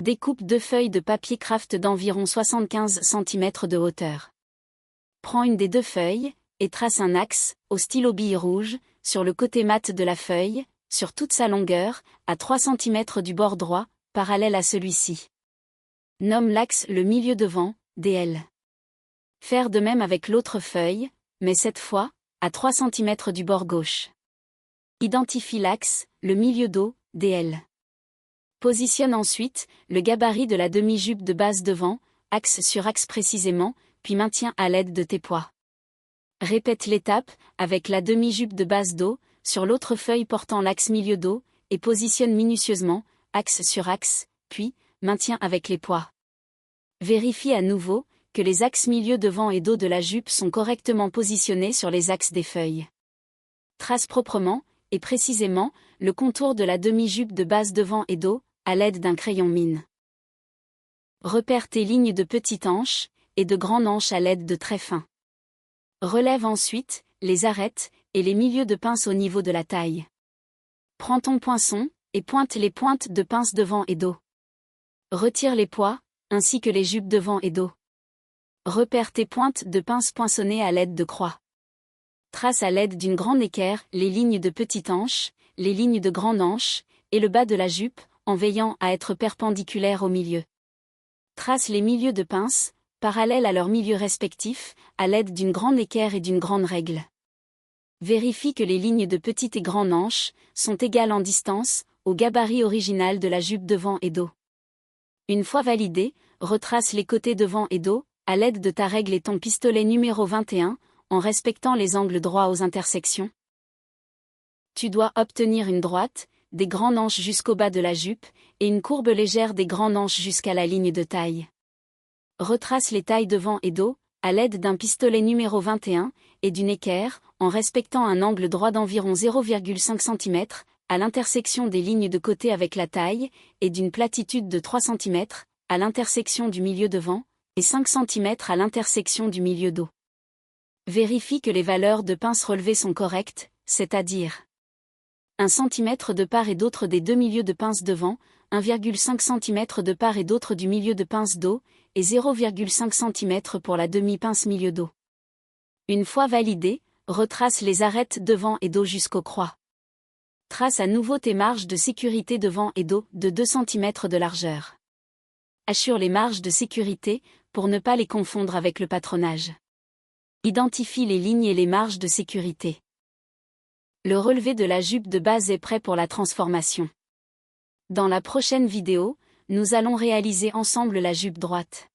Découpe 2 feuilles de papier craft d'environ 75 cm de hauteur. Prends une des 2 feuilles, et trace un axe, au stylo bille rouge, sur le côté mat de la feuille, sur toute sa longueur, à 3 cm du bord droit, parallèle à celui-ci. Nomme l'axe le milieu devant, DL. Faire de même avec l'autre feuille, mais cette fois, à 3 cm du bord gauche. Identifie l'axe, le milieu dos, DL. Positionne ensuite le gabarit de la demi-jupe de base devant, axe sur axe précisément, puis maintiens à l'aide de tes poids. Répète l'étape, avec la demi-jupe de base dos, sur l'autre feuille portant l'axe milieu dos, et positionne minutieusement, axe sur axe, puis, maintiens avec les poids. Vérifie à nouveau, que les axes milieu devant et dos de la jupe sont correctement positionnés sur les axes des feuilles. Trace proprement, et précisément, le contour de la demi-jupe de base devant et dos, à l'aide d'un crayon mine. Repère tes lignes de petite hanche, et de grande hanche à l'aide de traits fins. Relève ensuite, les arêtes, et les milieux de pince au niveau de la taille. Prends ton poinçon, et pointe les pointes de pince devant et dos. Retire les poids, ainsi que les jupes devant et dos. Repère tes pointes de pince poinçonnées à l'aide de croix. Trace à l'aide d'une grande équerre les lignes de petite hanche, les lignes de grande hanche, et le bas de la jupe, en veillant à être perpendiculaire au milieu. Trace les milieux de pince, parallèles à leurs milieux respectifs, à l'aide d'une grande équerre et d'une grande règle. Vérifie que les lignes de petite et grande hanche sont égales en distance, au gabarit original de la jupe devant et dos. Une fois validé, retrace les côtés devant et dos, à l'aide de ta règle et ton pistolet numéro 21, en respectant les angles droits aux intersections. Tu dois obtenir une droite, des grandes hanches jusqu'au bas de la jupe, et une courbe légère des grandes hanches jusqu'à la ligne de taille. Retrace les tailles devant et dos, à l'aide d'un pistolet numéro 21, et d'une équerre, en respectant un angle droit d'environ 0,5 cm, à l'intersection des lignes de côté avec la taille, et d'une platitude de 3 cm, à l'intersection du milieu devant, et 5 cm à l'intersection du milieu dos. Vérifie que les valeurs de pince relevées sont correctes, c'est-à-dire 1 cm de part et d'autre des 2 milieux de pince devant, 1,5 cm de part et d'autre du milieu de pince dos, et 0,5 cm pour la demi-pince milieu dos. Une fois validé, retrace les arêtes devant et dos jusqu'aux croix. Trace à nouveau tes marges de sécurité devant et dos de 2 cm de largeur. Assure les marges de sécurité, pour ne pas les confondre avec le patronage. Identifie les lignes et les marges de sécurité. Le relevé de la jupe de base est prêt pour la transformation. Dans la prochaine vidéo, nous allons réaliser ensemble la jupe droite.